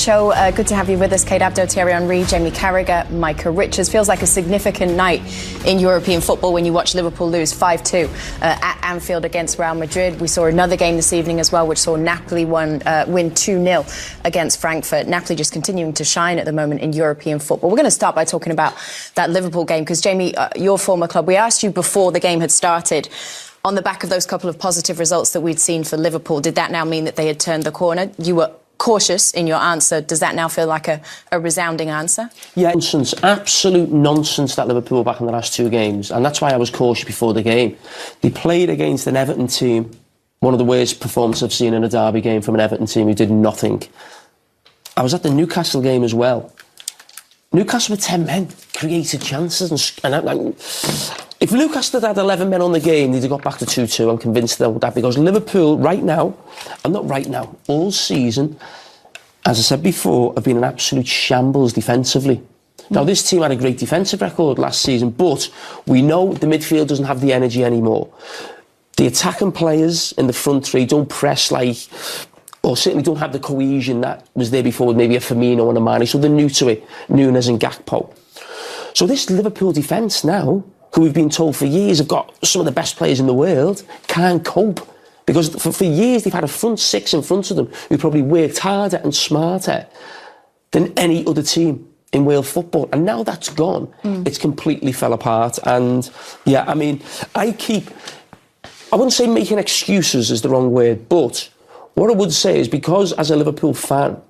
show. Good to have you with us, Kate Abdo, Thierry Henry, Jamie Carragher, Micah Richards. Feels like a significant night in European football when you watch Liverpool lose 5-2 at Anfield against Real Madrid. We saw another game this evening as well, which saw Napoli win 2-0 against Frankfurt. Napoli just continuing to shine at the moment in European football. We're going to start by talking about that Liverpool game because, Jamie, your former club, we asked you before the game had started, on the back of those couple of positive results that we'd seen for Liverpool, did that now mean that they had turned the corner? You were cautious in your answer. Does that now feel like a resounding answer? Yeah, nonsense, absolute nonsense that Liverpool back in the last two games, and that's why I was cautious before the game. They played against an Everton team, one of the worst performances I've seen in a derby game from an Everton team who did nothing. I was at the Newcastle game as well. Newcastle with 10 men created chances, and if Newcastle had 11 men on the game, they'd have got back to 2-2. I'm convinced of that, because Liverpool right now, and not right now, all season, as I said before, have been an absolute shambles defensively. Now, this team had a great defensive record last season, but we know the midfield doesn't have the energy anymore. The attacking players in the front three don't press like, or certainly don't have the cohesion that was there before with maybe a Firmino and a Mane, so they're new to it, Núñez and Gakpo. So this Liverpool defence now, who we've been told for years have got some of the best players in the world, can't cope. Because for years they've had a front six in front of them who probably worked harder and smarter than any other team in world football. And now that's gone. It's completely fell apart. And yeah, I mean, I wouldn't say making excuses is the wrong word, but what I would say is, because as a Liverpool fan,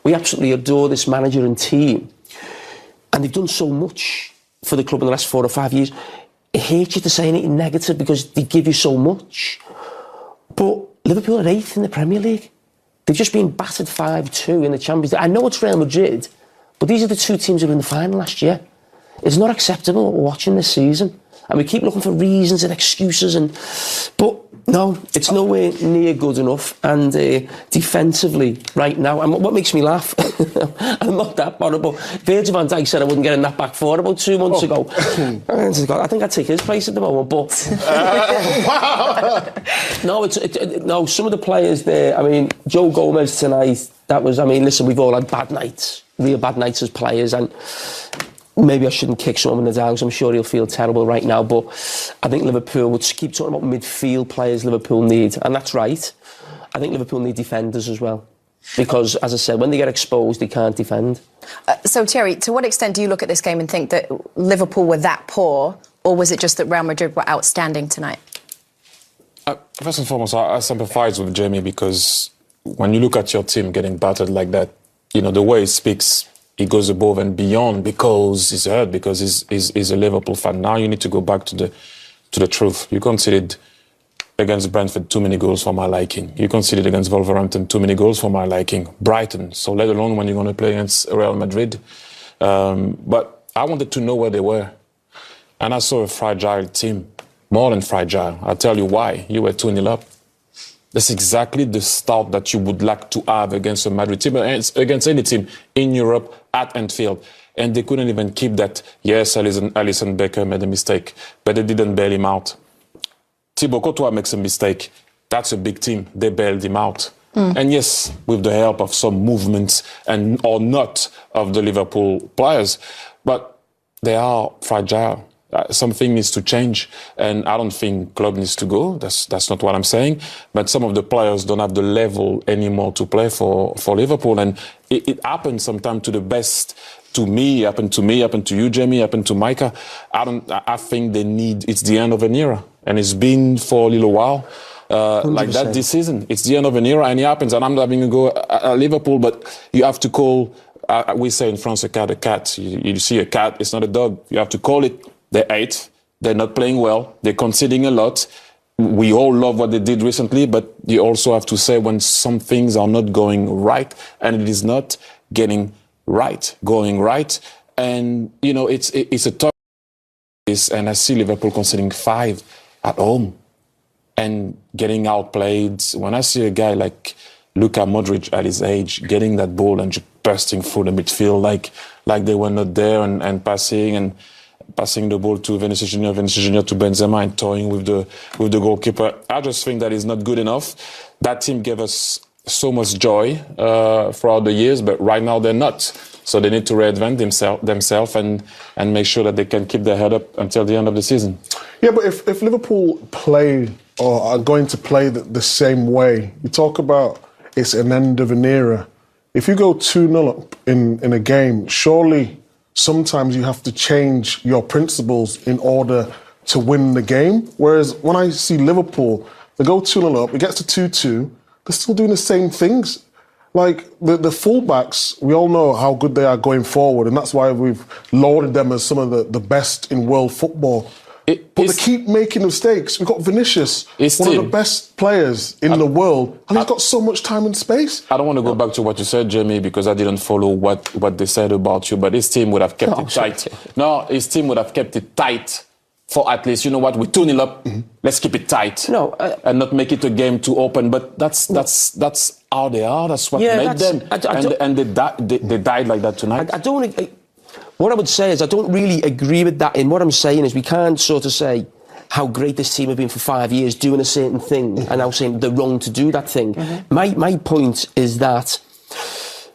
we absolutely adore this manager and team, and they've done so much for the club in the last 4 or 5 years, it hurts you to say anything negative because they give you so much. But Liverpool are 8th in the Premier League. They've just been battered 5-2 in the Champions League. I know it's Real Madrid, but these are the two teams who were in the final last year. It's not acceptable what we're watching this season. And we keep looking for reasons and excuses, but no, it's nowhere near good enough. And defensively, right now, and what makes me laugh, I'm not that horrible. Virgil van Dijk said I wouldn't get in that back four about 2 months ago. I think I'd take his place at the moment, but no, some of the players there. I mean, Joe Gomez tonight. That was. I mean, listen, we've all had bad nights, real bad nights as players, and maybe I shouldn't kick someone in the dogs. I'm sure he'll feel terrible right now. But I think Liverpool would keep talking about midfield players Liverpool need. And that's right. I think Liverpool need defenders as well. Because, as I said, when they get exposed, they can't defend. So, Thierry, to what extent do you look at this game and think that Liverpool were that poor? Or was it just that Real Madrid were outstanding tonight? First and foremost, I sympathise with Jamie, because when you look at your team getting battered like that, you know, the way he speaks, he goes above and beyond because he's hurt, because he's a Liverpool fan. Now you need to go back to the truth. You conceded against Brentford too many goals for my liking. You conceded against Wolverhampton too many goals for my liking. Brighton, so let alone when you're going to play against Real Madrid. But I wanted to know where they were. And I saw a fragile team, more than fragile. I'll tell you why. You were 2-0 up. That's exactly the start that you would like to have against a Madrid team, against any team in Europe at Anfield. And they couldn't even keep that. Yes, Alisson Becker made a mistake, but they didn't bail him out. Thibaut Courtois makes a mistake. That's a big team. They bailed him out. And yes, with the help of some movements or not of the Liverpool players, but they are fragile. Something needs to change, and I don't think club needs to go. That's not what I'm saying. But some of the players don't have the level anymore to play for Liverpool, and it happens sometimes to the best. To me, happened to you, Jamie, happened to Micah. I think it's the end of an era, and it's been for a little while like that this season. It's the end of an era, and it happens. And I'm not having a go at Liverpool, but you have to call. We say in France, a cat a cat. You see a cat, it's not a dog. You have to call it. They're 8th. They're not playing well. They're conceding a lot. We all love what they did recently, but you also have to say when some things are not going right, and it is not going right. And, you know, it's a tough case, and I see Liverpool conceding 5 at home and getting outplayed. When I see a guy like Luka Modric at his age getting that ball and just bursting through the midfield like they were not there, and passing the ball to Vinicius Junior to Benzema, and toying with the goalkeeper. I just think that is not good enough. That team gave us so much joy throughout the years, but right now they're not. So they need to reinvent themselves and make sure that they can keep their head up until the end of the season. Yeah, but if Liverpool play or are going to play the same way, you talk about it's an end of an era. If you go 2-0 up in a game, surely sometimes you have to change your principles in order to win the game. Whereas when I see Liverpool, they go 2-0 up, it gets to 2-2, they're still doing the same things. Like, the fullbacks, we all know how good they are going forward, and that's why we've lauded them as some of the best in world football. But they keep making mistakes. We've got Vinicius, one of the best players in the world, and he's got so much time and space. I don't want to go back to what you said, Jamie, because I didn't follow what they said about you, but his team would have kept it tight. No, his team would have kept it tight for at least, you know what, we're 2-0 up, let's keep it tight. No, and not make it a game too open. But that's how they are, that's what made them. And they died like that tonight. What I would say is I don't really agree with that. And what I'm saying is we can't sort of say how great this team have been for 5 years doing a certain thing and now saying they're wrong to do that thing. My point is that,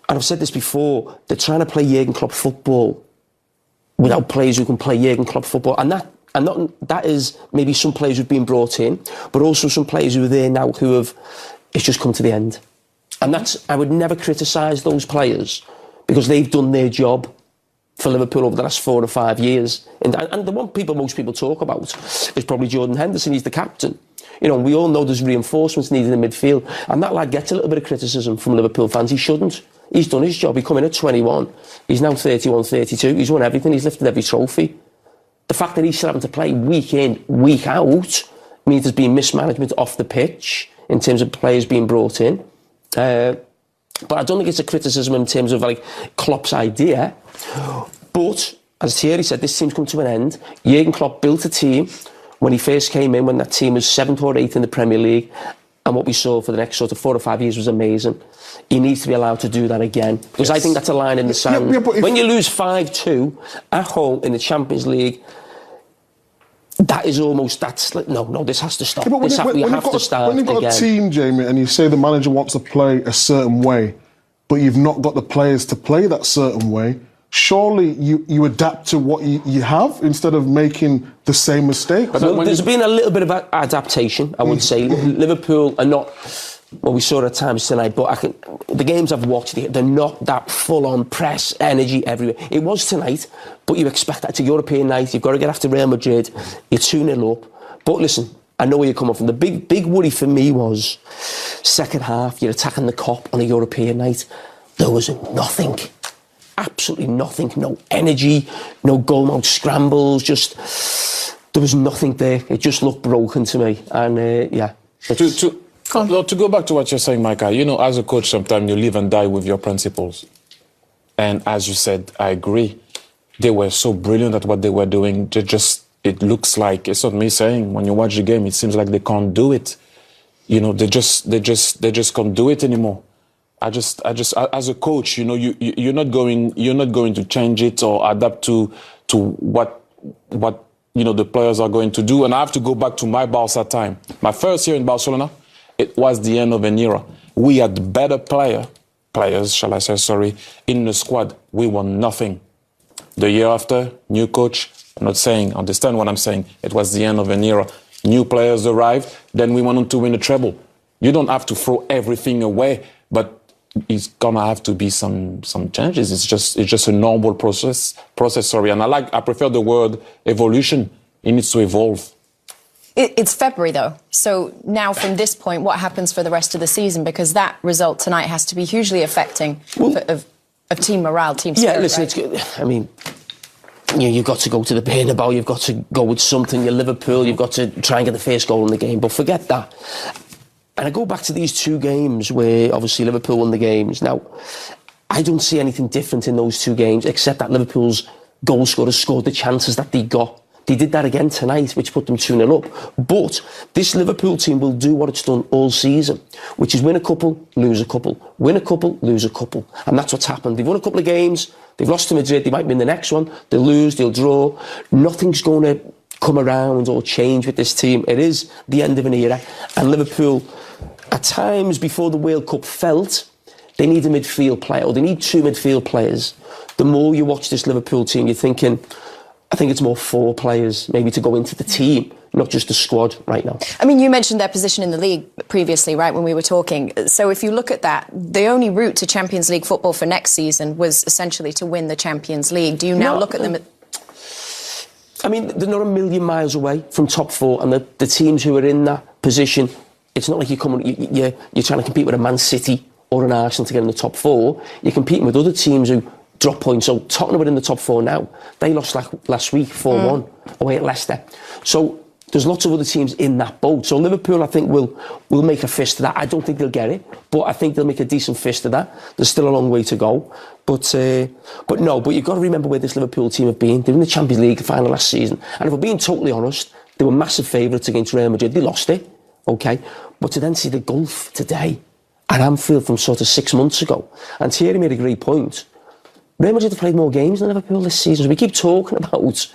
and I've said this before, they're trying to play Jurgen Klopp football without players who can play Jurgen Klopp football. And that is maybe some players who've been brought in, but also some players who are there now who have, it's just come to the end. And I would never criticise those players because they've done their job for Liverpool over the last 4 or 5 years. And the one most people talk about is probably Jordan Henderson. He's the captain. You know, we all know there's reinforcements needed in midfield. And that lad gets a little bit of criticism from Liverpool fans. He shouldn't. He's done his job. He come in at 21. He's now 31, 32. He's won everything. He's lifted every trophy. The fact that he's still having to play week in, week out, means there's been mismanagement off the pitch in terms of players being brought in. But I don't think it's a criticism in terms of like Klopp's idea. But, as Thierry said, this team's come to an end. Jurgen Klopp built a team when he first came in, when that team was 7th or 8th in the Premier League. And what we saw for the next sort of 4 or 5 years was amazing. He needs to be allowed to do that again. Because I think that's a line in the sand. When you lose 5-2 at home in the Champions League, that is almost, that's like, no, this has to stop. We have to start when you've got again. A team, Jamie, and you say the manager wants to play a certain way, but you've not got the players to play that certain way, surely you adapt to what you have instead of making the same mistake. Well, there's been a little bit of adaptation, I would say. Liverpool are not, well, we saw it at times tonight, but the games I've watched, they're not that full-on press, energy everywhere. It was tonight, but you expect that. It's a European night. You've got to get after Real Madrid. You're 2-0 up. But listen, I know where you're coming from. The big worry for me was second half, you're attacking the Kop on a European night. There was nothing. Absolutely nothing. No energy, no goal-mouth scrambles, there was nothing there. It just looked broken to me. And, yeah. To go back to what you're saying, Micah, you know, as a coach, sometimes you live and die with your principles. And as you said, I agree. They were so brilliant at what they were doing. It looks like, it's not me saying, when you watch the game, it seems like they can't do it. You know, they just can't do it anymore. I just, as a coach, you know, you're not going to change it or adapt to what you know the players are going to do. And I have to go back to my Barca time. My first year in Barcelona, it was the end of an era. We had better players, shall I say, in the squad. We won nothing. The year after, new coach. I'm not saying, understand what I'm saying. It was the end of an era. New players arrived. Then we went on to win a treble. You don't have to throw everything away, but it's gonna have to be some changes. It's just a normal process. And I prefer the word evolution. It needs to evolve. It's February, though. So now from this point, what happens for the rest of the season? Because that result tonight has to be hugely affecting of team morale, team spirit. Yeah, listen, right? it's good. I mean, you've got to go to the Bernabeu, you've got to go with something. You're Liverpool, you've got to try and get the first goal in the game. But forget that. And I go back to these 2 games where obviously Liverpool won the games. Now, I don't see anything different in those 2 games except that Liverpool's goal scorers scored the chances that they got. They did that again tonight, which put them 2-0 up. But this Liverpool team will do what it's done all season, which is win a couple, lose a couple. Win a couple, lose a couple. And that's what's happened. They've won a couple of games. They've lost to Madrid. They might win the next one. They'll lose, they'll draw. Nothing's going to come around or change with this team. It is the end of an era. And Liverpool at times before the World Cup felt they need a midfield player, or they need 2 midfield players. The more you watch this Liverpool team, you're thinking, I think it's more 4 players maybe to go into the team, not just the squad right now. I mean, you mentioned their position in the league previously, right, when we were talking. So if you look at that, the only route to Champions League football for next season was essentially to win the Champions League. Do you now look at them... I mean, they're not a million miles away from top 4, and the teams who are in that position, it's not like you're trying to compete with a Man City or an Arsenal to get in the top 4. You're competing with other teams who drop points. So Tottenham are in the top 4 now. They lost last week 4-1 away at Leicester. So there's lots of other teams in that boat. So Liverpool, I think, will make a fist of that. I don't think they'll get it, but I think they'll make a decent fist of that. There's still a long way to go. But you've got to remember where this Liverpool team have been. They were in the Champions League final last season. And if we're being totally honest, they were massive favourites against Real Madrid. They lost it, OK? But to then see the gulf today at Anfield from sort of 6 months ago, and Thierry made a great point. Real Madrid have played more games than Liverpool this season. So we keep talking about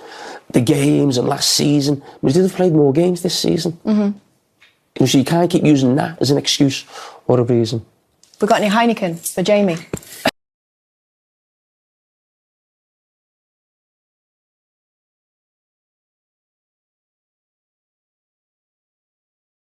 the games and last season. Madrid have played more games this season. So you can't keep using that as an excuse or a reason. We got any Heineken for Jamie?